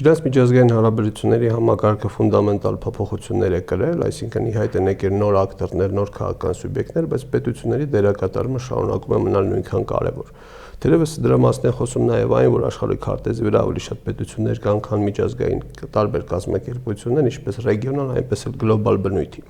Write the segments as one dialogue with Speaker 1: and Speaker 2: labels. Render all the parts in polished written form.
Speaker 1: Չնայած միջազգային հարաբերությունների համակարգը ֆունդամենտալ փոփոխություններ է կրել, այսինքն ի հայտ են եկել նոր ակտորներ, նոր քաղաքական սուբյեկտներ, բայց պետությունների դերակատարումը շարունակում է մնալ նույնքան կարևոր։ Թերևս դրա մասն է խոսում նաև այն, որ աշխարհի քարտեզի վրա ավելի շատ պետություններ կան, քան միջազգային տարբեր կազմակերպություններ, ինչպես ռեգիոնալ, այնպես էլ գլոբալ բնույթի։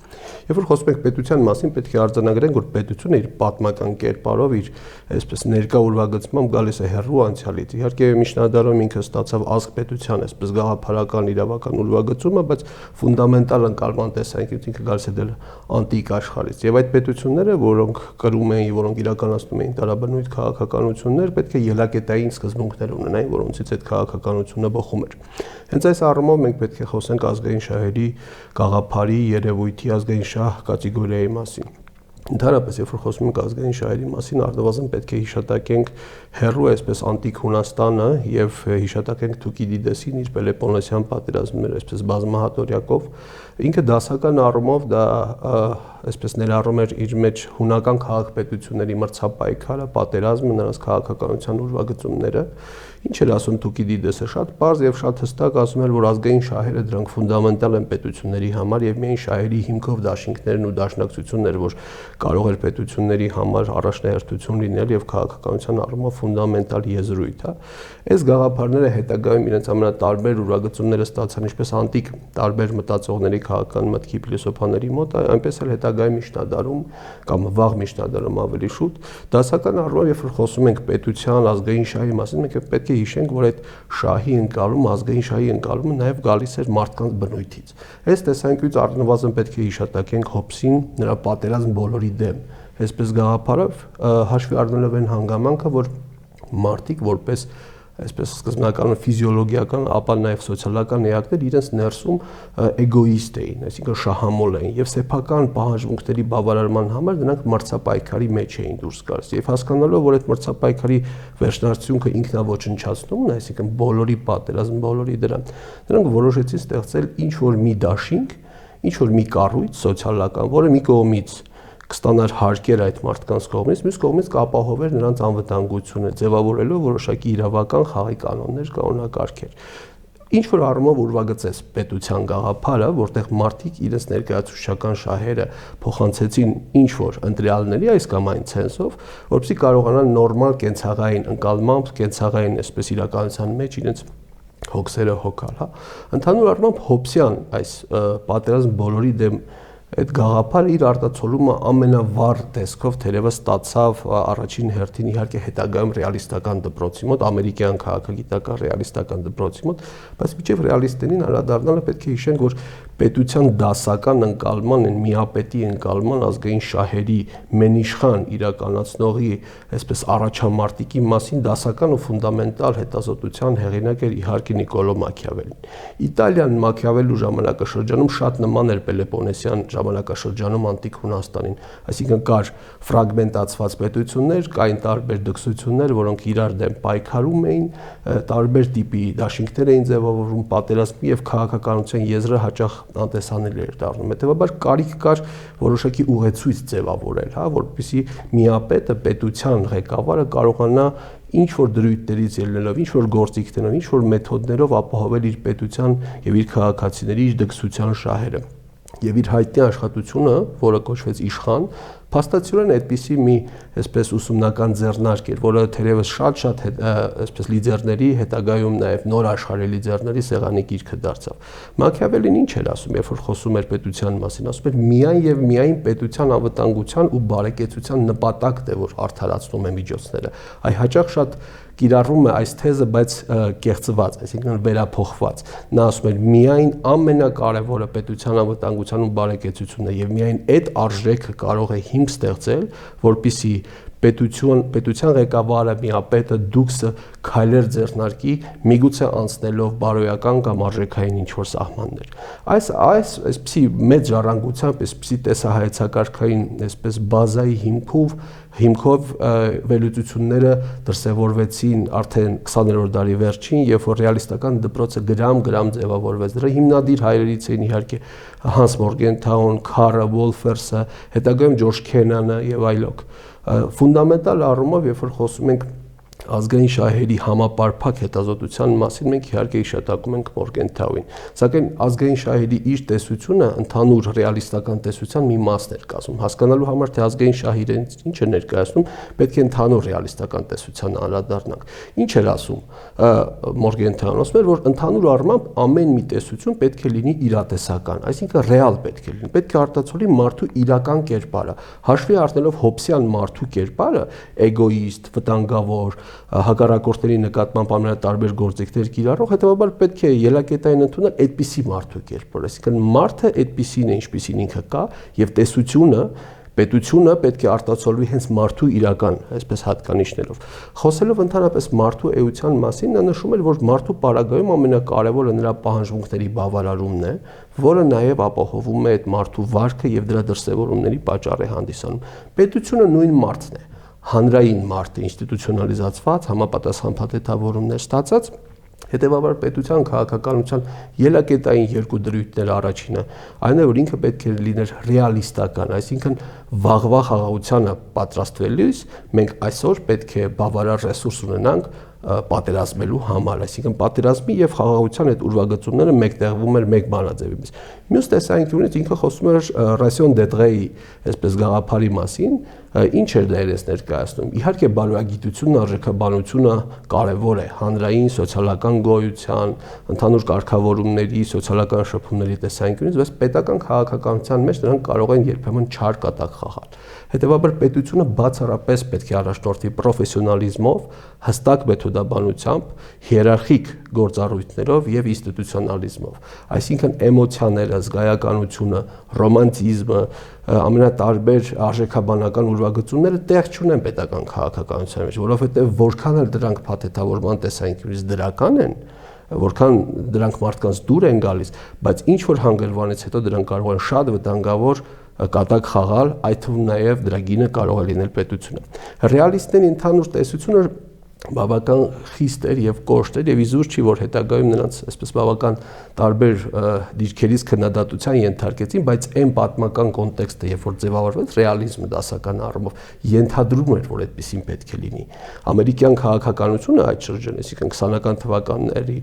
Speaker 1: Երբ որ խոսում ենք պետության մասին, պետք է արձանագրենք, որ պետությունը իր պատմական կերպարով, իր այսպես ներկա ուրվագծմամբ գալիս է հեռու անցյալից։ Իհարկե միջնադարում ինքը ստացավ ազգ պետության, այսպես գաղափարական իրավական ուրվագծումը, բայց ֆունդամենտալ ընկալման տեսանկյունից ինքը գալիս է դել անտիկ աշխարհից։ Եվ այդ պետությունները, որոնք կրում էին, որոնք իրականացնում էին տարաբնույթ քաղաքականություններ, պետք է ելակետային սկզբունքներ ունենային, որոնցից այդ քաղաքականությունը բխում էր։ Հենց այս առումով մենք պետք է խոսենք ազգային շահերի գաղափարի, երևույթի, ազգային շահ կատեգորիայի մասին։ Ընդհանրապես, երբ որ խոսում ենք ազգային շահերի մասին, առնվազն պետք է հիշատակենք հեռու այսպես անտիկ Հունաստանը եւ հիշատակենք Թուկիդիդեսին իր Պելոպոնեսյան պատերազմները այսպես բազմահատորյակով։ Ինքը դասական առումով դա այսպես ներառում էր իր մեջ հունական քաղաքպետությունների մրցապայքարը, պատերազմը, նրանց քաղաքականության ուրվագծումները։ Ինչ էր ասում Թուկիդիդեսը, շատ պարզ եւ շատ հստակ ասում էր, որ ազգային շահերը դրանք ֆունդամենտալ են պետությունների համար եւ միայն շահերի հիմքով դաշինքներն ու դաշնակցությունն էր, որ կարող էր պետությունների համար առաջնահերթություն լինել եւ քաղաքականության առումով ֆունդամենտալ եզրույթ, հա։ Այս գաղափարները հետագայում իրենց ամենատարբեր ուրվագծումները ստացան ինչպես անտիկ տարբեր մտածողների քաղաքական մտքի փիլիսոփաների մոտ, այնպես էլ հետագայում միջնադարում կամ վաղ միջնադարում ավելի շուտ, դասական առումով երբ որ խոսում ենք պետության, ազգային շահի մասին, մենք պետք է հիշենք, որ այդ շահի ընկալումը, ազգային շահի ընկալումը նաև գալիս էր մարդկանց բնույթից։ Այս տեսանկյունից առնվազն պետք է հիշատակենք Հոբսին, նրա պատերազմ բոլորի դեմ։ Այսպես գաղափարով հաշվի առնելով այն հանգամանքը, որ մարդիկ որպես այսպես սկզբնական ֆիզիոլոգիական, ապա նաև սոցիալական էակներ իրենց ներսում էգոիստ էին, այսինքն շահամոլ էին եւ սեփական պահանջմունքների բավարարման համար նրանք մրցապայքարի մեջ էին դուրս գալիս եւ հասկանալով, որ այդ մրցապայքարի վերջնարդյունքը ինքնաոչնչացնումն է, այսինքն բոլորի պատերազմ, բոլորի դրան, նրանք որոշեցին ստեղծել ինչ որ մի դաշինք, ինչ որ մի կառույց սոցիալական, որը մի կողմից կստանար հարկեր այդ մարդկանց կողմից, մյուս կողմից կապահովեր նրանց անվտանգությունը, ձևավորելով որոշակի իրավական խաղի կանոններ, կանոնակարգեր։ Ինչ որ առումով ուրվագծեց պետության գաղափարը, որտեղ մարդիկ իրենց ներկայացուցչական շահերը փոխանցեցին ինչ որ ընտրյալների այս կամ այն ցենսով, որպեսզի կարողանան նորմալ կենցաղային ընկալմամբ, կենցաղային այսպես իրականության մեջ իրենց հոգսերը հոգալ, հա։ Ընդհանուր առմամբ Հոբսյան այս պատերազմ բոլորի դեմ այդ գաղափարը իր արտացոլումը ամենավառ տեսքով թերևս ստացավ առաջին հերթին իհարկե հետագայում ռեալիստական դպրոցի մոտ, ամերիկյան քաղաքագիտական ռեալիստական դպրոցի մոտ, բայց միջև ռեալիստերին անդրադառնալը պետք է հիշենք, որ պետության դասական ընկալման, այն միապետի ընկալման, ազգային շահերի մենիշխան իրականացնողի, այսպես առաջամարտիկի մասին դասական ու ֆունդամենտալ հետազոտության հեղինակ էր իհարկե Նիկոլո Մաքիավելին։ Իտալիան Մաքիավելու ժամանակաշրջանում շատ նման էր Պելոպոնեսյան ժամանակաշրջանում անտիկ Հունաստանին, այսինքն կար ֆրագմենտացված պետություններ, կային տարբեր դքսություններ, որոնք իրար դեմ պայքարում էին, տարբեր տիպի դաշինքներ էին ձևավորվում, պատերազմի եւ քաղաքականության եզրը հաճախ անտեսանելի էր դառնում։ Հետևաբար կարիք կար որոշակի ուղեցույց ձևավորել, հա, որպեսզի միապետը, պետության ղեկավարը կարողանա ինչ որ դրույթներից ելնելով, ինչ որ գործիքներով, ինչ որ մեթոդներով ապահովել իր պետության եւ իր քաղաքացիների իր դքսության շահերը։ Եվ իր հայտնի աշխատությունը, որը կոչվեց Իշխան, փաստացիորեն այդպիսի մի այսպես ուսումնական ձեռնարկ էր, որը թերևս շատ այսպես լիդերների, հետագայում նաև նոր աշխարհի լիդերների սեղանի գիրքը դարձավ։ Մաքիավելին ինչ էր ասում, երբ որ խոսում էր պետության մասին, ասում էր միայն եւ միայն պետության անվտանգության ու բարեկեցության նպատակն է, որ արդարացնում է միջոցները։ Այ հաճախ շատ կիրառում է այս թեզը, բայց կեղծված, այսինքն վերափոխված։ Նա ասում էր միայն ամենակարևորը պետության անվտանգության ու բարեկեցությունն է եւ միայն այդ արժեքը կարող է հիմք ստեղծել, որպիսի պետության ղեկավարը, միապետը, դուքսը քայլեր ձեռնարկի, միգուցե անցնելով բարոյական կամ արժեքային ինչ-որ սահմաններ։ Այսպիսի մեծ ժառանգությամբ, այսպիսի տեսահայեցակարգային, այսպես բազայի հիմքով վերլուծությունները դրսևորվեցին արդեն 20-րդ դարի վերջին, երբ որ ռեալիստական դպրոցը գրամ ձևավորվեց։ Դրա հիմնադիր հայրերից էին իհարկե Հանս Մորգենթաուն, Քարը, Վոլֆերսը, հետագայում Ջորջ Քենանը եւ այլոք։ Ֆունդամենտալ առումով, երբ որ խոսում ենք ազգային շահերի համապարփակ հետազոտության մասին մենք իհարկե հիշատակում ենք Մորգենթաուին, սակայն ազգային շահերի իր տեսությունը ընդհանուր ռեալիստական տեսության մի մասն էր կազմում։ Հասկանալու համար թե ազգային շահերը ինչ է ներկայացնում, պետք է ընդհանուր ռեալիստական տեսության անդրադառնանք։ Ինչ էր ասում Մորգենթաուն, ասում էր, որ ընդհանուր առմամբ ամեն մի տեսություն պետք է լինի իրատեսական, այսինքն ռեալ պետք է լինի, պետք է արտացոլի մարդու իրական կերպարը, հաշվի առնելով հոբսյան մարդու կերպարը, էգոիստ, վտանգավոր, հակառակորդների նկատմամբ ամենատարբեր գործիքներ կիրառող, հետևաբար պետք է ելակետային ընդունել այդպիսի մարդու կերպար, այսինքն մարդը այդպիսին է, ինչպիսին ինքը կա, եւ տեսությունը, պետությունը պետք է արտացոլվի հենց մարդու իրական, այսպես հատկանիշներով։ Խոսելով ընդհանրապես մարդու էության մասին, նա նշում էր, որ մարդու պարագայում ամենակարևորը նրա պահանջմունքների բավարարումն է, որը նաև ապահովում է այդ մարդու վարքը եւ դրա դրսեւորումների պատճառ է հանդիսանում։ Պետությունը նույն մարդն է, հանրային մարդը, ինստիտուցիոնալիզացված, համապատասխան փաթեթավորումներ ստացած, հետևաբար պետության քաղաքականության ելակետային երկու դրույթները առաջինը այն է, որ ինքը պետք է լիներ ռեալիստական, այսինքն վաղվա խաղաղությանը պատրաստվելիս մենք այսօր պետք է բավարար ռեսուրս ունենանք պատերազմելու համար, այսինքն պատերազմի եւ խաղաղության այդ ուրվագծումները մեկտեղվում էր մեկ բանաձևի մեջ։ Մյուս տեսանկյունից ինքը խոսում էր ռասիոն դեդղեի, այսպես գաղափարի մասին, ինչ էր դերես ներկայացնում։ Իհարկե բարոյագիտությունն, արժեքաբանությունը կարևոր է հանրային, սոցիալական գոյության, ընդհանուր կարգավորումների, սոցիալական շփումների տեսանկյունից, բայց պետական քաղաքականության մեջ նրանք կարող են երբեմն չար կատակ խաղալ։ Հետևաբար պետությունը բացառապես պետք է առաջնորդվի պրոֆեսիոնալիզմով, հստակ մեթոդաբանությամբ, հիերարխիկ գործառույթներով եւ ինստիտուցիոնալիզմով։ Այսինքն էմոցիաները, զգայականությունը, ռոմանտիզմը, ամենատարբեր արժեքաբանական ուրվագծումները տեղ չունեն պետական քաղաքականության մեջ, որովհետեւ որքան էլ դրանք փաթեթավորման տեսանկյունից դրական են, որքան դրանք մարդկանց դուր են գալիս, բայց ինչ որ հանգրվանից հետո դրանք կարող են շատ վտանգավոր կատակ խաղալ, այդ թվում նաև դրա գինը կարող է լինել պետությունը։ Ռեալիստների ընդհանուր տեսությունը բավական խիստ էր եւ կոշտ էր եւ իզուր չի, որ հետագայում նրանց այսպես բավական տարբեր դիրքերից քննադատության ենթարկեցին, բայց այն պատմական կոնտեքստը, երբ որ ձևավորվեց ռեալիզմը դասական առումով, ենթադրում էր, որ այդպեսին պետք է լինի։ Ամերիկյան քաղաքականությունը այդ շրջանը, այսինքն 20-ական թվականների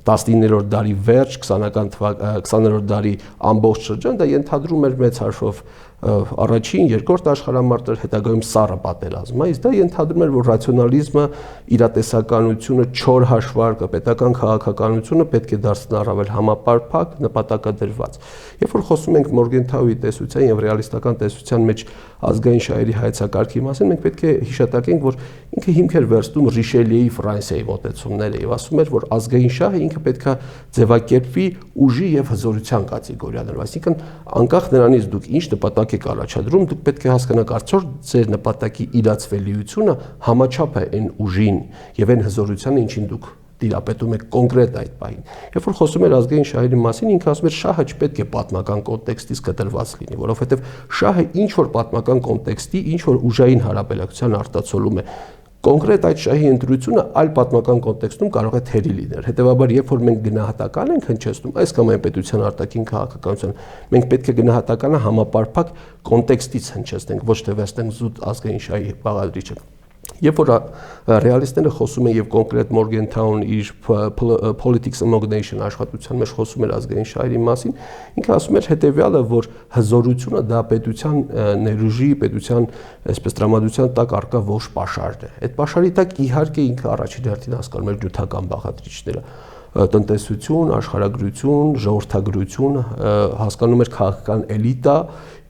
Speaker 1: 19-րդ դարի վերջ, 20-րդ դարի ամբողջ շրջան, դա ենթադրում էր մեծ հաշվով առաջին, երկրորդ աշխարհամարտեր, հետագայում սառը պատերազմ, իսկ դա ենթադրում էր, որ ռացիոնալիզմը, իրատեսականությունը, չոր հաշվարկը, պետական քաղաքականությունը պետք է դարձնի առավել համապարփակ, նպատակադրված։ Երբ որ խոսում ենք Մորգենթաուի տեսության եւ ռեալիստական տեսության մեջ ազգային շահերի հայեցակարգի մասին, մենք պետք է հիշատակենք, որ ինքը հիմք էր վերցնում Ռիշելիեի Ֆրանսիայի մոտեցումները եւ ասում էր, որ ազգային շահը ինքը պետք է ձևակերպվի ուժի եւ հզորության կատեգորիաներով, այսինքն անկախ նրանից դուք ինչ նպատակ եք առաջադրում, դուք պետք է հասկանաք արդյոք ձեր նպատակի իրացվելիությունը համաչափ է այն ուժին եւ այն հզորությանը, ինչին դուք տիրապետում եք կոնկրետ այդ պահին։ Երբ որ խոսում էր ազգային շահերի մասին, ինքը ասում էր շահը չպետք է պատմական կոնտեքստից կտրված լինի, որովհետեւ շահը ինչ որ պատմական կոնտեքստի, ինչ որ ուժային հարաբերակցության արտացոլում է։ Կոնկրետ այդ շահի ընտրությունը այլ պատմական կոնտեքստում կարող է թերի լինել։ Հետևաբար, երբ որ մենք գնահատական ենք հնչեցնում այս կամ այն պետության արտաքին քաղաքականության, մենք պետք է գնահատականը համապարփակ կոնտեքստից հնչեցնենք, ոչ թե վերցնենք զուտ ազգային շահի բաղադրիչը։ Երբ որ ռեալիստները խոսում են եւ կոնկրետ Մորգենթաուն իր Politics Among Nations աշխատության մեջ խոսում էր ազգային շահերի մասին, ինքը ասում էր հետեւյալը, որ հզորությունը դա պետության ներուժի, պետության այսպես տրամադրության տակ առկա ոչ պաշարն է։ Այդ պաշարի տակ իհարկե ինքը առաջին հերթին հասկանում էր նյութական բաղադրիչները, տնտեսություն, աշխարհագրություն, ժողովրդագրություն, հասկանում էր քաղաքական էլիտա,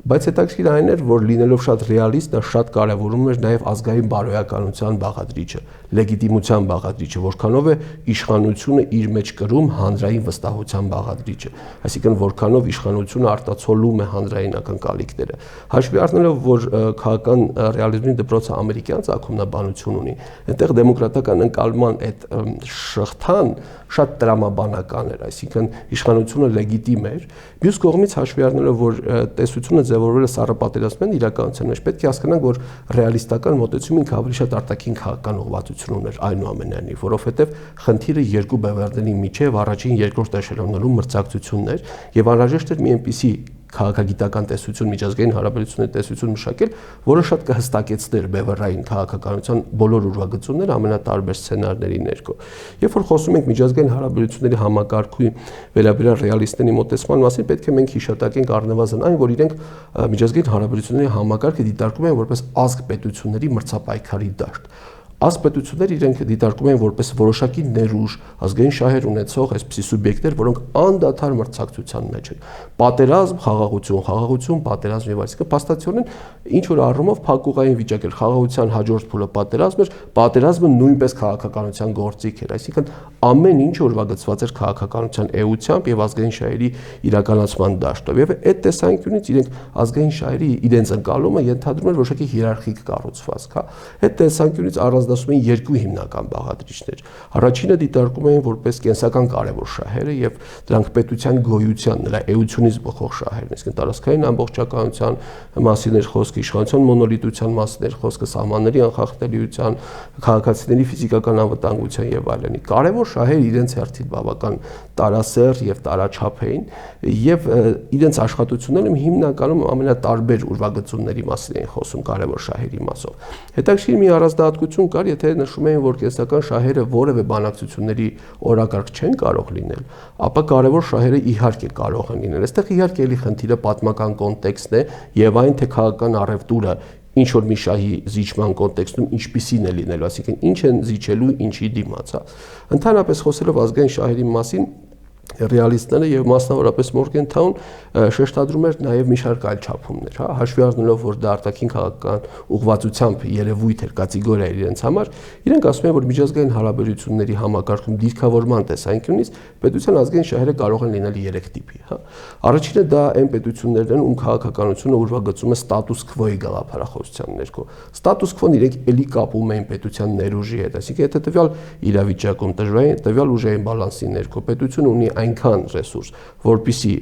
Speaker 1: բայց հետաքրքիր այն էր, որ լինելով շատ ռեալիստ, նա շատ կարևորում էր նաև ազգային բարոյականության բաղադրիչը, լեգիտիմության բաղադրիչը, որքանով է իշխանությունը իր մեջ կրում հանրային վստահության բաղադրիչը, այսինքն որքանով իշխանությունը արտացոլում է հանրային ակնկալիքները։ Հաշվի առնելով, որ քաղաքական ռեալիզմի դպրոցը ամերիկյան ծագումնաբանություն ունի, այնտեղ դեմոկրատական ընկալման այդ շղթան շատ տրամաբանական էր, այսինքն իշխանությունը լեգիտիմ էր։ Մյուս կողմից հաշվի առնելով, որ տեսությունը ձևավորվել է սառը պատերազմին իրականության մեջ, պետք է հասկանանք, որ ռեալիստական մոտեցումը ինքը ավելի շատ արտաքին քաղաքական ուղղվածություն ուներ այնուամենայնիվ, որովհետև խնդիրը երկու բևեռների միջև առաջին երկրորդ էշելոններում մրցակցությունն էր եւ անհրաժեշտ էր մի այնպիսի քաղաքագիտական տեսություն, միջազգային հարաբերությունների տեսություն մշակել, որը շատ կհստակեցներ բևեռային քաղաքականության բոլոր ուրվագծումները ամենատարբեր սցենարների ներքո։ Երբ որ խոսում ենք միջազգային հարաբերությունների համակարգի վերաբերյալ ռեալիստների մոտեցման մասին, պետք է մենք հիշատակենք առնվազն այն, որ իրենք միջազգային հարաբերությունների համակարգը դիտարկում են որպես ազգ պետությունների մրցապայքարի դաշտ։ Ազգ պետությունները իրենք դիտարկում են որպես որոշակի ներուժ, ազգային շահեր ունեցող այսպիսի սուբյեկտներ, որոնք անդադար մրցակցության մեջ են։ Պատերազմ, խաղաղություն, պատերազմ եւ այսինքն փաստացիորեն ինչ որ առումով փակուղային վիճակ էր, խաղաղության հաջորդ փուլը պատերազմ էր, պատերազմը նույնպես քաղաքականության գործիք էր, այսինքն ամեն ինչ ուրվագծված էր քաղաքականության էությամբ եւ ազգային շահերի իրականացման դաշտով։ Եվ այդ տեսանկյունից իրենք ազգային շահերի իրենց ընկալումը ենթադրում էր որոշակի հիերարխիկ կառուցվածք, հա։ Այդ տեսանկյունից առանձնացում են երկու հիմնական բաղադրիչներ։ Առաջինը դիտարկում են որպես կենսական կարևոր շահերը եւ դրանք պետության գոյության, նրա էությունից բխող շահերն են, այսինքն տարածքային ամբողջականության մասին էր խոսքը, իշխանության մոնոլիտության մասին էր խոսքը, սահմանների անխախտելիության, քաղաքացիների ֆիզիկական անվտանգության եւ այլնի։ Կարևոր շահեր իրենց հերթին բավական տարասեռ եւ տարաչափ էին եւ իրենց աշխատություններում հիմնականում ամենատարբեր ուրվագծումների մասին էին խոսում կարևոր շահերի մասով։ Հետաքրքիր մի առանձնահատկություն կար, եթե նշում էին, որ կենսական շահերը որևէ բանակցությունների օրակարգ չեն կարող լինել, ապա կարևոր շահերը իհարկե կարող են լինել։ Այստեղ իհարկե էլի խնդիրը պատմական կոնտեքստն է եւ այն թե քաղաքական առևտուրը ինչ որ մի շահի զիջման կոնտեքստում ինչպիսին է լինելու, այսինքն ինչ են զիջելու ինչի դիմաց, հա։ Ընդհանրապես խոսելով ազգային շահերի մասին, ռեալիստները եւ մասնավորապես Մորգենթաուն շեշտադրում էր նաեւ մի շարք այլ չափումներ, հա, հաշվի առնելով, որ դա արտաքին քաղաքական ուղղվածությամբ երևույթ էր, կատեգորիա էր իրենց համար, իրենք ասում են, որ միջազգային հարաբերությունների համակարգում դիրքավորման տեսանկյունից պետության ազգային շահերը կարող են լինել 3 տիպի, հա։ Առաջինը դա այն պետություններն են, ում քաղաքականությունը ուրվագծում է ստատուս քվոյի գաղափարախոսության ներքո։ Ստատուս քվոն իրենք էլի կապում են պետության ներուժի հետ, այսինքն եթե տվյալ իրավիճակում տվյալ ուժային բալանսի ներքո պետությունը ունի այնքան ռեսուրս, որպիսի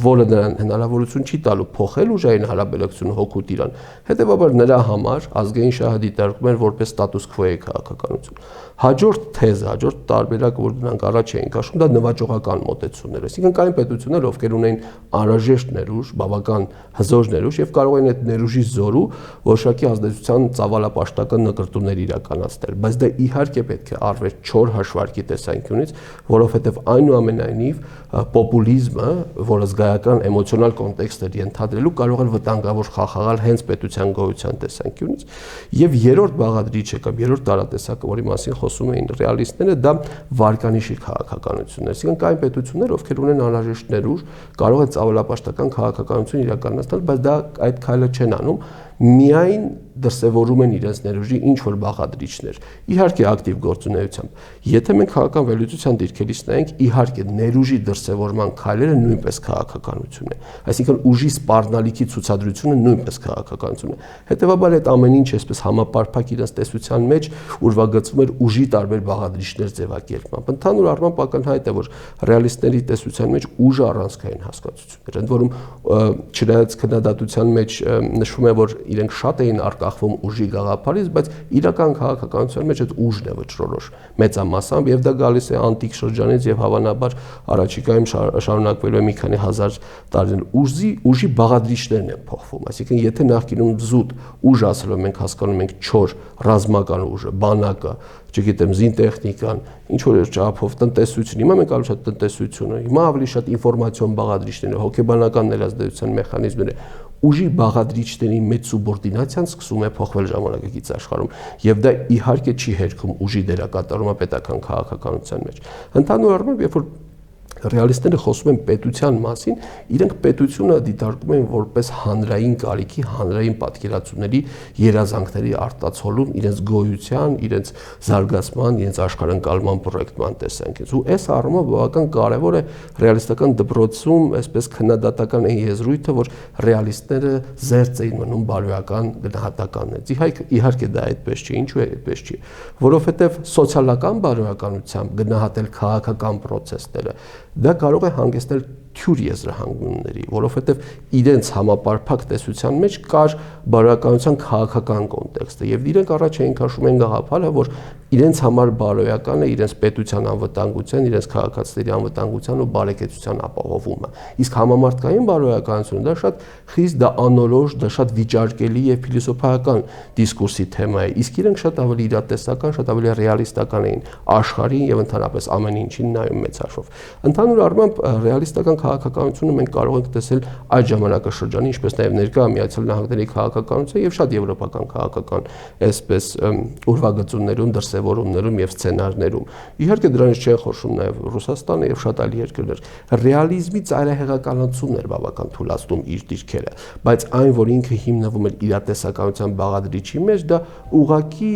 Speaker 1: որը նրան հնարավորություն չի տալու փոխել ուժային հարաբերակցությունը հոգուտ իրան, հետեւաբար նրա համար ազգային շահը դիտարկում են որպես ստատուս քվոյի քաղաքականություն։ Հաջորդ թեզը, հաջորդ տարբերակը, որ դրանք առաջ էին քաշում, դա նվաճողական մոտեցումներ, այսինքն կային պետություններ, ովքեր ունեին անհրաժեշտ ներուժ, բավական հզոր ներուժ եւ կարող էին այդ ներուժի զորու որոշակի ազդեցության ծավալապաշտական նկրտումներ իրականացնել, բայց դա իհարկե պետք է արվեր չոր հաշվարկի տեսանկյունից, որովհետեւ այնուամենայնիվ պոպուլիզմը, որը զգայական էմոցիոնալ կոնտեքստ էր ենթադրելու, կարող էր վտանգավոր խախաղալ հենց պետության գոյության տեսանկյունից։ Եվ երրորդ բաղադրիչը կամ երրորդ տարատեսակը, որի մասին խոսում էին ռեալիստները, դա վարկանիշի քաղաքականությունն է։ Այսինքն կային պետություններ, ովքեր ունեն անհրաժեշտ ներուժ, կարող են ծավալապաշտական քաղաքականություն իրականացնել, բայց դա այդ քայլը չեն անում, միայն դրսևորում են իրենց ներուժի ինչ որ բաղադրիչներ, իհարկե ակտիվ գործունեությամբ։ Եթե մենք քաղաքական վերլուծության դիրքերից նայենք, իհարկե ներուժի դրսևորման քայլերը նույնպես քաղաքականություն է, այսինքն ուժի սպառնալիքի ցուցադրությունը նույնպես քաղաքականություն է։ Հետևաբար այդ ամեն ինչ այսպես համապարփակ իրենց տեսության մեջ ուրվագծվում էր ուժի տարբեր բաղադրիչներ ձևակերպմամբ։ Ընդհանուր առմամբ ակնհայտ է, որ ռեալիստների տեսության մեջ ուժը առանցքային հասկացություն էր, ընդ որում չնայած քննադատության մեջ նշվում է, որ իրենք շատ էին արկախվում ուժի գաղափարից, բայց իրական քաղաքականության մեջ այդ ուժն է վճռորոշ մեծամասամբ եւ դա գալիս է անտիկ շրջանից եւ հավանաբար առաջիկայում շարունակվելու է մի քանի հազար տարիներ։ Ուժի բաղադրիչներն են փոխվում, այսինքն եթե նախկինում զուտ ուժ ասելով մենք հասկանում ենք չոր ռազմական ուժը, բանակը, չգիտեմ, զինտեխնիկան, ինչ որ չափով տնտեսություն, հիմա մենք ավելի շատ տնտեսությունը, հիմա ավելի շատ ինֆորմացիոն բաղադրիչները, հոգեբանական ներազդեցության մեխանիզմները, ուժի բաղադրիչների մեծ սուբորդինացիան սկսում է փոխվել ժամանակակից աշխարհում եւ դա իհարկե չի հերքում ուժի դերակատարումը պետական քաղաքականության մեջ։ Ընդհանուր առմամբ, երբ որ ռեալիստները խոսում են պետության մասին, իրենք պետությունը դիտարկում են որպես հանրային կարիքի, հանրային պատկերացումների երազանքների արտացոլում իրենց գոյության, իրենց զարգացման, իրենց աշխարհընկալման պրոյեկտման տեսանկյունից։ Ու այս առումով բավական կարևոր է ռեալիստական դպրոցում այսպես քննադատական այն եզրույթը, որ ռեալիստները զերծ էին մնում բարոյական գնահատականներից։ Իհարկե դա այդպես չի, ինչու է այդպես չի, որովհետև սոցիալական բարոյականությամբ գնահատել քաղաքական պրոցեսները դա կարող է հանգեցնել թյուր եզրահանգումների, որովհետև իրենց համապարփակ տեսության մեջ կար բարոյականության քաղաքական կոնտեքստը եւ իրենք առաջ էին քաշում այն գաղափարը, որ իրենց համար բարոյական է իրենց պետության անվտանգության, իրենց քաղաքացիների անվտանգության ու բարեկեցության ապահովումը։ Իսկ համամարտկային բարոյականությունը դա շատ խիստ, դա անորոշ, դա շատ վիճարկելի եւ փիլիսոփայական դիսկուրսի թեմա է։ Իսկ իրենք շատ ավելի իրատեսական, շատ ավելի ռեալիստական էին աշխարհին եւ ընդհանրապես ամեն ինչին նայում մեծ հաշվով։ Ընդհանուր առմամբ ռեալիստական քաղաքականությունը մենք կարող ենք տեսնել այդ ժամանակաշրջանի, ինչպես նաեւ ներկա Միացյալ Նահանգների քաղաքականության եւ շատ եվրոպական քաղաքական այսպես ուրվագծություններում, դրսևորումներում եւ սցենարներում։ Իհարկե դրանից չեն խորշում նաեւ Ռուսաստանը եւ շատ այլ երկրներ։ Ռեալիզմի ծայրահեղականությունն էր բավական թուլացնում իր դիրքերը, բայց այն, որ ինքը հիմնվում էր իրատեսականության բաղադրիչի մեջ, դա ուղղակի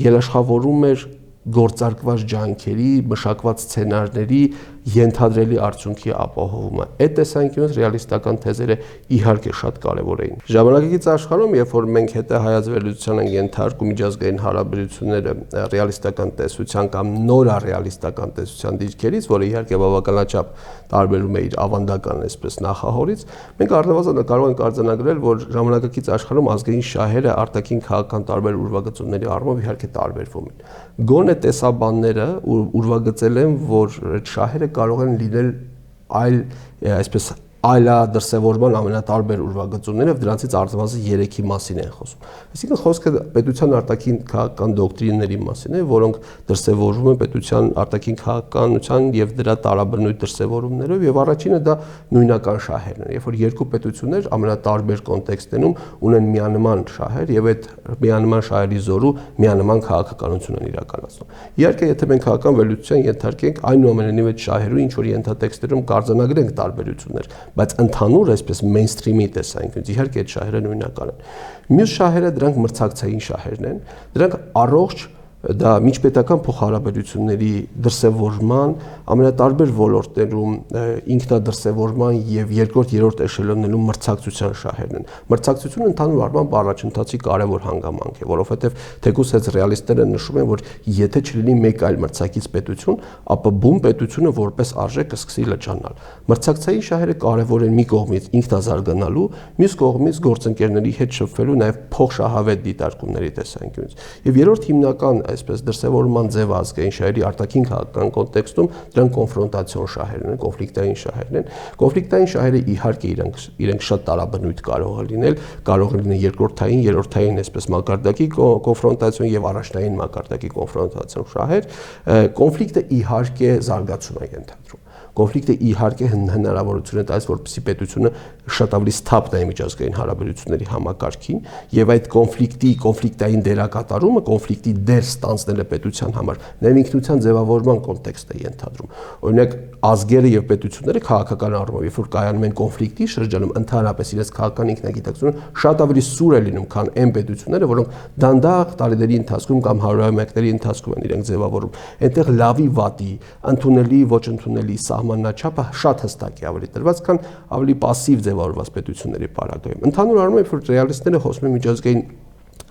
Speaker 1: երաշխավորում էր գործարկված ջանքերի, մշակված սցենարների ենթադրելի արդյունքի ապահովումը։ Այդ տեսանկյունից ռեալիստական թեզերը իհարկե շատ կարևոր էին։ Ժամանակակից աշխարհում, երբ որ մենք հետահայացվելիության ենք ենթարկում միջազգային հարաբերությունները ռեալիստական տեսության կամ նորարեալիստական տեսության դիրքերից, որը իհարկե բավականաչափ տարբերում է իր ավանդական այսպես նախահորից, մենք առնվազն կարող ենք արձանագրել, որ ժամանակակից աշխարհում ազգային շահերը արտաքին քաղաքական տարբեր ուրվագծումների առումով իհարկե տարբերվում են։ Գոնե տեսաբանները ուրվագծել են, որ այդ շահերը կարող են լինել այլ այսպես այլադրսևորման ամենատարբեր ուրվագծումները, դրանցից առնվազն 3-ի մասին են խոսում։ Այսինքն խոսքը պետության արտաքին քաղաքական դոկտրինների մասին է, որոնք դրսևորվում են պետության արտաքին քաղաքականության եւ դրա տարաբնույթ դրսևորումներով, եւ առաջինը դա նույնական շահերն են, երբ որ երկու պետություններ ամենատարբեր կոնտեքստներում ունեն միանման շահեր եւ այդ միանման շահերի զորու միանման քաղաքականություն են իրականացնում։ Իհարկե, եթե մենք քաղաքական վերլուծության ենթարկենք, այնուամենայնիվ այդ շահերու ինչ որ ենթատեքստերում կարձանագրենք տարբերություններ, բայց ընդհանուր այսպես մեյնսթրիմի տեսանկյունից իհարկե այդ շահերը նույնական են։ Մյուս շահերը դրանք մրցակցային շահերն են, դրանք առողջ դա միջպետական փոխհարաբերությունների դրսևորման ամենատարբեր ոլորտներում ինքնադրսևորման եւ երկրորդ-երրորդ էշելոններում մրցակցության շահերն են։ Մրցակցությունը ընդհանուր առմամբ առաջընթացի կարևոր հանգամանք է, որովհետեւ թեկուզ այս ռեալիստները նշում են, որ եթե չլինի մեկ այլ մրցակից պետություն, ապա բուն պետությունը որպես արժեք կսկսի լճանալ։ Մրցակցային շահերը կարևոր են մի կողմից ինքնազարգանալու, մյուս կողմից գործընկերների հետ շփվելու նաեւ փոխշահավետ դիտարկումների տեսանկյունից։ Եվ երրորդ հիմնական այսպես դրսևորման ձևը ազգային շահերի արտաքին քաղաքական կոնտեքստում դրանք կոնֆրոնտացիոն շահերն են, կոնֆլիկտային շահերն են։ Կոնֆլիկտային շահերը իհարկե իրենք շատ տարաբնույթ կարող են լինել, կարող են լինել երկրորդային, երրորդային այսպես մակարդակի կոնֆրոնտացիոն եւ առաջնային մակարդակի կոնֆրոնտացիոն շահեր։ Կոնֆլիկտը իհարկե զարգացում է ենթադրում։ Կոնֆլիկտը իհարկե հնարավորություն է տալիս, որպեսզի պետությունը շատ ավելի սթափ նայի միջազգային հարաբերությունների համակարգին եւ այդ կոնֆլիկտային դերակատարումը, կոնֆլիկտի դեր ստանձնելը պետության համար նաեւ ինքնության ձևավորման կոնտեքստ է ենթադրում։ Օրինակ ազգերը եւ պետությունները քաղաքական առումով, երբ որ կայանում են կոնֆլիկտի շրջանում, ընդհանրապես իրենց քաղաքական ինքնագիտակցությունը շատ ավելի սուր է լինում, քան այն պետությունները, որոնք դանդաղ տարիների ընթացքում կամ հարյուրամյակների ընթացքում են իրենք ձևավորում։ Այնտեղ լավի վատի, ընդունելի, ոչ ընդունելի սահմանաչափը շատ հստակ է ավելի տրված, քան ավելի пассив ձևավորված պետությունների պարագայում։ Ընդհանուր առմամբ, երբ որ ռեալիստները խոսում են միջազգային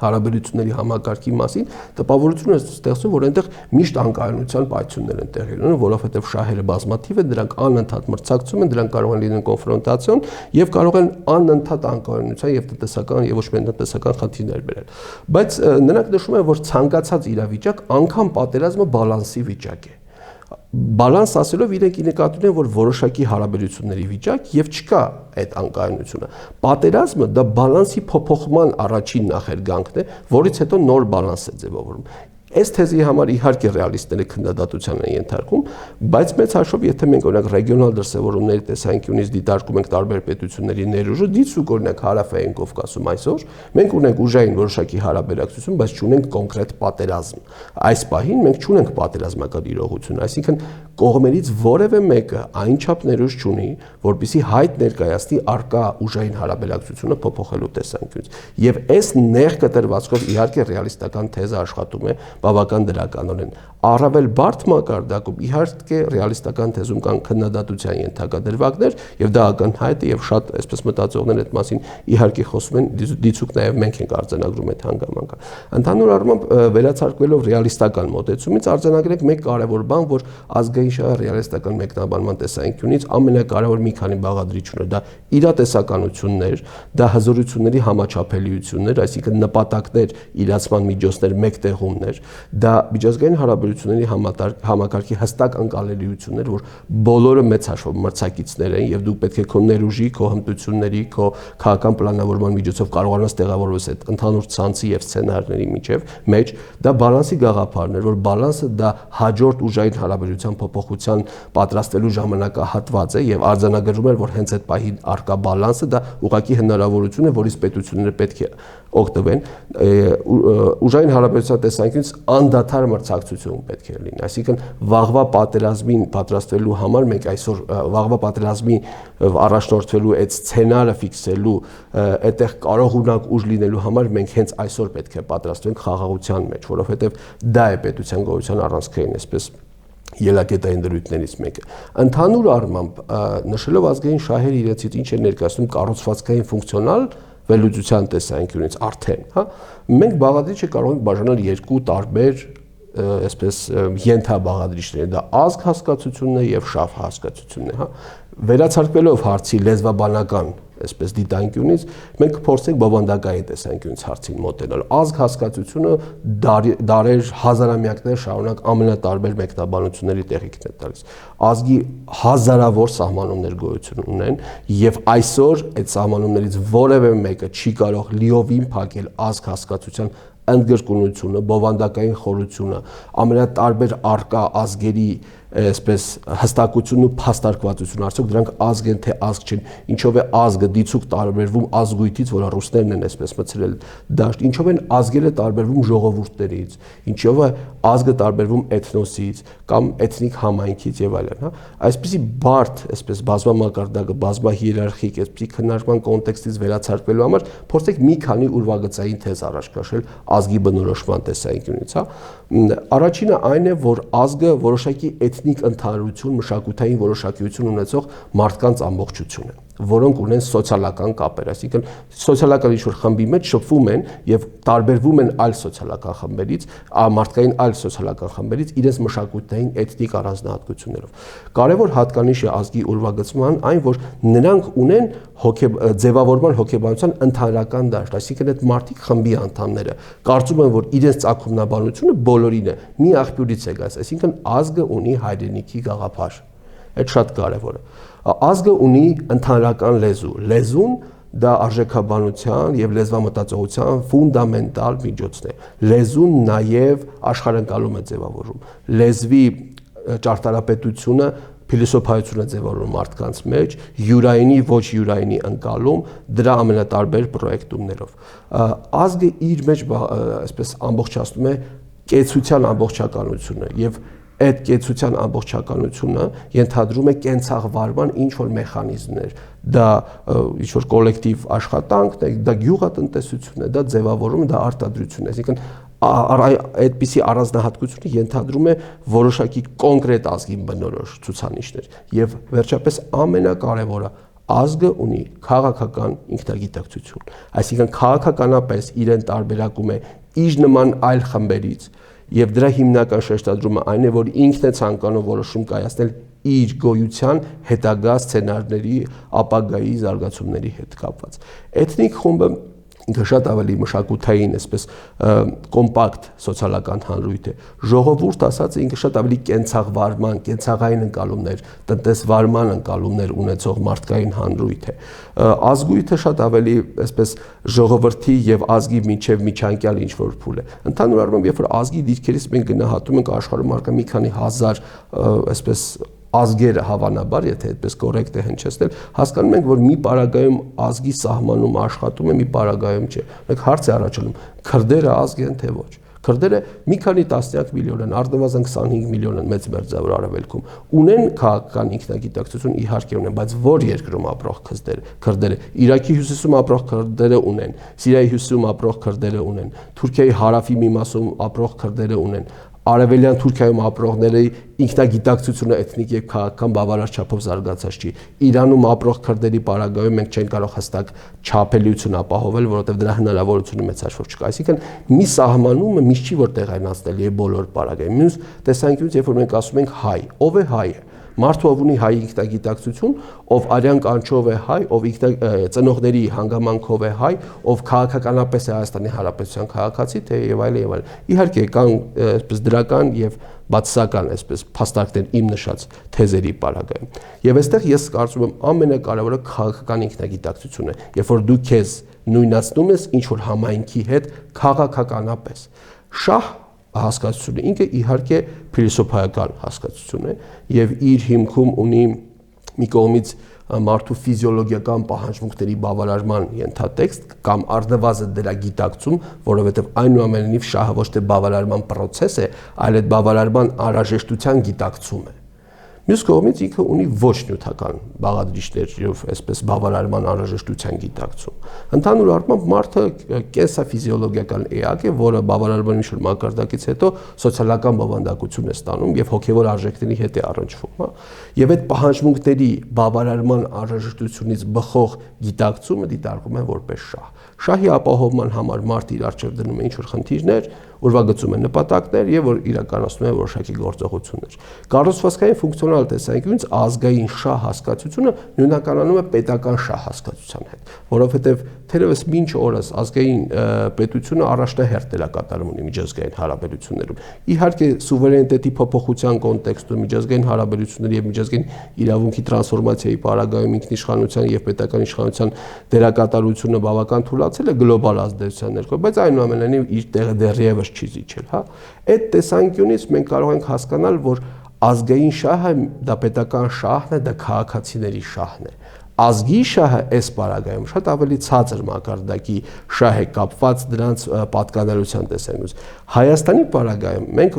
Speaker 1: հարաբերությունների համակարգի մասին, տպավորություն է ստեղծում, որ այնտեղ միշտ անկայունության պայթյուններ են տեղի ունենում, որովհետև շահերը բազմաթիվ են, դրանք անընդհատ մրցակցում են, դրանք կարող են լինել կոնֆրոնտացիոն եւ կարող են անընդհատ անկայունության եւ տնտեսական եւ ոչ միայն տնտեսական խնդիրներ բերել։ Բայց նրանք նշում են, որ ցանկացած իրավիճակ, անգամ պատերազմը բալանսի վիճակ է։ Բալանս ասելով իրենք նկատի ունեն, որ որոշակի հարաբերությունների վիճակ եւ չկա այդ անկայունությունը։ Պատերազմը դա բալանսի փոփոխման առաջին նախերգանքն է, որից հետո նոր բալանս է ձևավորվում։ Այս թեզի համար իհարկե ռեալիստները քննադատության են ենթարկում, բայց մեծ հաշվով եթե մենք օրինակ ռեգիոնալ դրսևորումների տեսանկյունից դիտարկում ենք տարբեր պետությունների ներուժը, դիցուկ օրինակ հարավային Կովկասում այսօր մենք ունենք ուժային որոշակի հարաբերակցություն, բայց չունենք կոնկրետ պատերազմ։ Այս պահին մենք չունենք պատերազմական իրողություն, այսինքն կողմերից որևէ մեկը այնչափ ներուժ չունի, որպեսզի հայտ ներկայացնի արկա ուժային հարաբերակցությունը փոփոխելու տեսանկյունից։ Եվ այս նեղ կտրվածքով իհարկե ռեալիստական թեզը աշխատում է, բավական դրականորեն։ Առավել բարդ մակարդակում իհարկե ռեալիստական թեզում կան քննադատության ենթակա դրվագներ, եւ դա ակնհայտ է եւ շատ այսպես մտածողներ այդ մասին իհարկե խոսում են, դիցուք նաեւ մենք ենք արձանագրում այդ հանգամանքը։ Ընդհանուր առմամբ վերացարկվելով ռեալիստական մոտեցումից արձանագրենք մեկ կարևոր բան, որ ազգային շահը ռեալիստական մեկնաբանման տեսանկյունից ամենակարևոր մի քանի բաղադրիչ ունի, դա իրատեսականություններ, դա հզորությունների համաչափելիություններ, այսինքն նպատակներ, իրացման միջոցներ մեկտեղումներ, դա միջազգային հարաբերությունների համակարգի հստակ ընկալելիություններ, որ բոլորը մեծ հաշվով մրցակիցներ են եւ դու պետք է քո ներուժի, քո հմտությունների, քո քաղաքական պլանավորման միջոցով կարողանաս տեղավորվես այդ ընդհանուր ցանցի եւ սցենարների մեջ, դա բալանսի գաղափարն է, որ բալանսը դա հաջորդ ուժային հարաբերության փոփոխության պատրաստվելու ժամանակահատված է եւ արձանագրում է, որ հենց այդ պահին արկա բալանսը դա ուղղակի հնարավորություն է, որից պետությունները պետք է օգտվեն, ուժային հարաբերության տեսանկյունից անդադար մրցակցություն պետք է լինի, այսինքն վաղվա պատերազմին պատրաստվելու համար մենք այսօր վաղվա պատերազմի առաջնորդվելու այդ սցենարը ֆիքսելու, այդտեղ կարող ունակ ուժ լինելու համար մենք հենց այսօր պետք է պատրաստվենք խաղաղության մեջ, որովհետև դա է պետության գոյության առանցքային, այսպես ելակետային դրույթներից մեկը։ Ընդհանուր առմամբ նշելով ազգային շահերը իրենցից ինչ է ներկայացնում կառուցվածքային ֆունկցիոնալ վերլուծության տեսանկյունից արդեն, հա, մենք բաղադրիչը կարող ենք բաժանել երկու տարբեր այսպես ենթաբաղադրիչներ, դա ազգ հասկացությունն է եւ շահ հասկացությունն է, հա։ Վերացարկվելով հարցի լեզվաբանական այսպես դիտանկյունից մենք կփորձենք բովանդակային տեսանկյունից հարցին մոտենալ։ Ազգ հասկացությունը դարեր, հազարամյակներ շարունակ ամենատարբեր մեկնաբանությունների տեղիքն է տալիս։ Ազգի հազարավոր սահմանումներ գոյություն ունեն եւ այսօր այդ սահմանումներից որևէ մեկը չի կարող լիովին փակել ազգ հասկացության ընդգրկունությունը, բովանդակային խորությունը, ամենատարբեր արկա ազգերի այսպես հստակությունն ու փաստարկվածությունը, արդյոք դրանք ազգ են թե ազգ չեն, ինչով է ազգը դիցուք տարբերվում ազգույթից, որը ռուսներն են այսպես մցրել դաշտ, ինչով են ազգերը տարբերվում ժողովուրդներից, ինչով է ազգը տարբերվում էթնոսից կամ էթնիկ համայնքից եւ այլն, հա։ Այսպիսի բարդ, այսպես բազմամակարդակը, բազմահիերարխիկ, այսպիսի քննարկման կոնտեքստից վերացարկվելու համար փորձեք մի քանի ուրվագծային թեզ առաջ քաշել ազգի բնորոշման տեսանկյունից, հա։ Առաջինը այն է, որ ազգը որոշակի էթնիկ ընդհանրություն, մշակութային որոշակիություն ունեցող մարդկանց ամբողջություն է, որոնք ունեն սոցիալական կապեր, այսինքն սոցիալական ինչ-որ խմբի մեջ շփվում են եւ տարբերվում են այլ սոցիալական խմբերից, մարդկային այլ սոցիալական խմբերից իրենց մշակութային էթնիկ առանձնահատկություններով։ Կարևոր հատկանիշ է ազգի ուրվագծման այն, որ նրանք ունեն ձևավորման հոգեբանության ընդհանրական դաշտ, այսինքն այդ մարդիկ խմբի անդամները կարծում են, որ իրենց ծագումնաբանությունը բոլորին է, մի աղբյուրից է գալիս, այսինքն ազգը ունի հայրենիքի գաղափար, այդ շատ կարևոր է։ Ազգը ունի ընդհանրական լեզու, լեզուն դա արժեքաբանության եւ լեզվամտածողության ֆունդամենտալ միջոցն է, լեզուն նաեւ աշխարհընկալում է ձևավորում, լեզվի ճարտարապետությունը փիլիսոփայությունը ձևավորում մարդկանց մեջ, յուրայինի ոչ յուրայինի ընկալում, դրա ամենատարբեր պրոյեկտումներով։ Ազգը իր մեջ այսպես ամբողջացնում է կեցության ամբողջականությունը եւ այդ կեցության ամբողջականությունը ենթադրում է կենցաղվարման ինչ-որ մեխանիզմներ, դա ինչ-որ կոլեկտիվ աշխատանքն է, դա գյուղատնտեսությունն է, դա ձևավորումը, դա արտադրությունն է, այսինքն այդպիսի առանձնահատկությունը ենթադրում է որոշակի կոնկրետ ազգին բնորոշ ցուցանիշներ եւ վերջապես ամենակարևորը ազգը ունի քաղաքական ինքնագիտակցություն, այսինքն քաղաքականապես իրեն տարբերակում է իր նման այլ խմբերից եւ դրա հիմնական շեշտադրումը այն է, որ ինքն է ցանկանում որոշում կայացնել իր գոյության հետագա սցենարների, ապագայի զարգացումների հետ կապված։ Էթնիկ խումբը ինքը շատ ավելի մշակութային, այսպես կոմպակտ սոցիալական հանրույթ է։ Ժողովուրդ ասած ինքը շատ ավելի կենցաղվարման, կենցաղային ընկալումներ, տնտեսվարման ընկալումներ ունեցող մարդկային հանրույթ է։ Ազգույթը շատ ավելի, այսպես ժողովրդի եւ ազգի միջև միջանկյալ ինչ-որ փուլ է։ Ընդհանուր առմամբ, երբ որ ազգի դիրքերից մենք գնահատում ենք աշխարհում առկա մի քանի հազար, այսպես ազգերը հավանաբար, եթե այդպես կորեկտ է հնչեցնել, հասկանում ենք, որ մի պարագայում ազգի սահմանում աշխատում է, մի պարագայում չէ։ Մենք հարց է առաջանում, քրդերը ազգ են թե ոչ։ Քրդերը մի քանի տասնյակ միլիոն են, առնվազն 25 միլիոն են մեծ մերձավոր արևելքում։ Ունեն քաղաքական ինքնագիտակցություն, իհարկե ունեն, բայց որ երկրում ապրող քրդերը, Իրաքի հյուսիսում ապրող քրդերը ունեն, Սիրիայի հյուսիսում ապրող քրդերը ունեն, Թուրքիայի հարավի մի մասում ապրող քրդերը ունեն, Արևելյան Թուրքիայում ապրողների ինքնագիտակցությունը էթնիկ եւ քաղաքական բավարար չափով զարգացած չի։ Իրանում ապրող քրդերի պարագայում մենք չենք կարող հստակ չափելիություն ապահովել, որովհետեւ դրա հնարավորությունը մեծ հաշվով չկա։ Այսինքն մի սահմանումը միշտ չի որ տեղայնացնել եւ բոլոր պարագայում։ Մյուս տեսանկյունից, երբ որ մենք ասում ենք հայ, ով է հայը։ Մարդու ով ունի հայ ինքնագիտակցություն, ով արյան կանչով է հայ, ով ծնողների հանգամանքով է հայ, ով քաղաքականապես է Հայաստանի Հանրապետության քաղաքացի, թե եւ այլն եւ այլն։ Իհարկե կան այսպես դրական եւ բացասական այսպես փաստարկներ իմ նշած թեզերի պարագայում։ Եվ այստեղ ես կարծում եմ ամենակարևորը քաղաքական ինքնագիտակցությունն է, երբ որ դու քեզ նույնացնում ես ինչ որ համայնքի հետ քաղաքականապես։ Շահ հասկացությունը ինքը իհարկե փիլիսոփայական հասկացություն է եւ իր հիմքում ունի մի կողմից մարդու ֆիզիոլոգիական պահանջմունքների բավարարման ենթատեքստ կամ առնվազն դրա գիտակցում, որովհետեւ այնուամենայնիվ շահը ոչ թե բավարարման process է, այլ այդ բավարարման անհրաժեշտության գիտակցում է։ Մյուս կողմից ինքը ունի ոչ նյութական բաղադրիչներ եւ այսպես բավարարման անհրաժեշտության գիտակցում։ Ընդհանուր առմամբ մարդը կենսաֆիզիոլոգիական էակ է, որը բավարարման ինչ-որ մակարդակից հետո սոցիալական բովանդակություն է ստանում եւ հոգեվոր արժեքների հետ է առնչվում, հա։ Եվ այդ պահանջմունքների բավարարման անհրաժեշտությունից բխող գիտակցումը դիտարկում է որպես շահ։ Շահի ապահովման համար մարդը իր առջև դնում է ինչ-որ խնդիրներ, ուրվագծում է նպատակներ եւ որ իրականացնում է որոշակի գործողություններ։ Կառուցվածքային ֆունկցիոնալ տեսանկյունից ազգային շահ հասկացությունը նույնականանում է պետական շահ հասկացության հետ, որովհետեւ թերևս մինչ օրս ազգային պետությունը առաջնահերթ դերակատարում ունի միջազգային հարաբերություններում։ Իհարկե սուվերենիտետի փոփոխության կոնտեքստում միջազգային հարաբերությունների եւ միջազգային իրավունքի տրանսֆորմացիայի պարագայում ինքնիշխանության եւ պետական իշխանության դերակատարությունը բավական թուլացել է գլոբալ ազդեցության ներքո, բայց այնուամենայնիվ իր տեղը դեռևս չի զիջել, հա։ Այդ տեսանկյունից մենք կարող ենք հասկանալ, որ ազգային շահը դա պետական շահն է, դա քաղաքացիների շահն է։ Ազգի շահը այս պարագայում շատ ավելի ցածր մակարդակի շահ է կապված դրանց պատկանելության տեսանկյունից։ Հայաստանի պարագայում մենք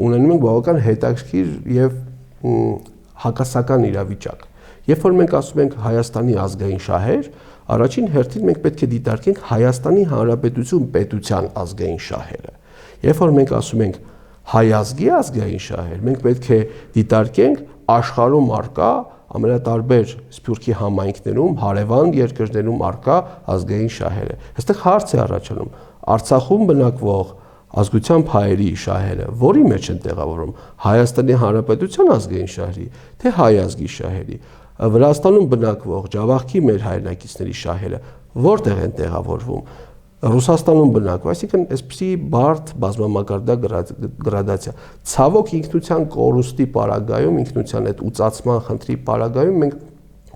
Speaker 1: ունենում ենք բավական հետաքրքիր եւ հակասական իրավիճակ։ Երբ որ մենք ասում ենք Հայաստանի ազգային շահեր, առաջին հերթին մենք պետք է դիտարկենք Հայաստանի Հանրապետություն պետության ազգային շահերը։ Երբ որ մենք ասում ենք հայ ազգի ազգային շահեր, մենք պետք է դիտարկենք աշխարհում արկա ամենատարբեր սփյուռքի համայնքներում, հարևան երկրներում արկա ազգային շահերը։ Այստեղ հարց է առաջանում. Արցախում բնակվող ազգությամբ հայերի շահերը որի մեջ են տեղավորվում, Հայաստանի Հանրապետության ազգային շահերի, թե հայ ազգի շահերի, Վրաստանում բնակվող Ջավախքի մեր հայրենակիցների շահերը որտեղ են տեղավորվում, Ռուսաստանում բնակվող, այսինքն այսպիսի բարդ բազմամակարդակ գրադացիա։ Ցավոք ինքնության կորուստի պարագայում, ինքնության այդ ուծացման խնդրի պարագայում մենք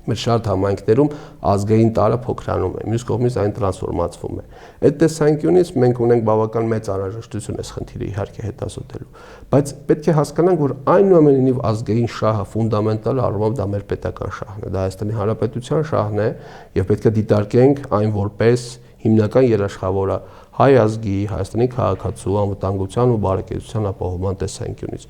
Speaker 1: մեր շատ համայնքներում ազգային տարը փոքրանում է, մյուս կողմից այն տրանսֆորմացվում է։ Այդ տեսանկյունից մենք ունենք բավական մեծ անհրաժեշտություն այս խնդիրը իհարկե հետազոտելու, բայց պետք է հասկանանք, որ այնուամենայնիվ ազգային շահը ֆունդամենտալ առումով դա մեր պետական շահն է, դա Հայաստանի Հանրապետության շահն է եւ պետք է դիտարկենք այն որպես հիմնական երաշխավորը հայ ազգի, Հայաստանի քաղաքացու, անվտանգության ու բարեկեցության ապահովման տեսանկյունից։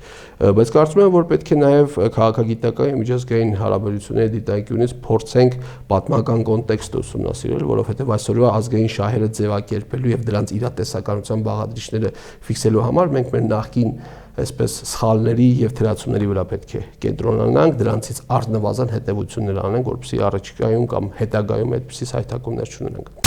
Speaker 1: Բայց կարծում եմ, որ պետք է նաև քաղաքագիտական եւ միջազգային հարաբերությունների դիտանկյունից փորձենք պատմական կոնտեքստը ուսումնասիրել, որովհետեւ այսօրվա ազգային շահերը ձևակերպելու եւ դրանց իրատեսականության բաղադրիչները ֆիքսելու համար մենք մեր նախկին այսպես սխալների եւ թերացումների վրա պետք է կենտրոնանանք, դրանցից առնվազն հետեւություններ անենք, որպեսզի առաջիկայում կամ հետագայում այդպիսի հայթակումներ չունենանք։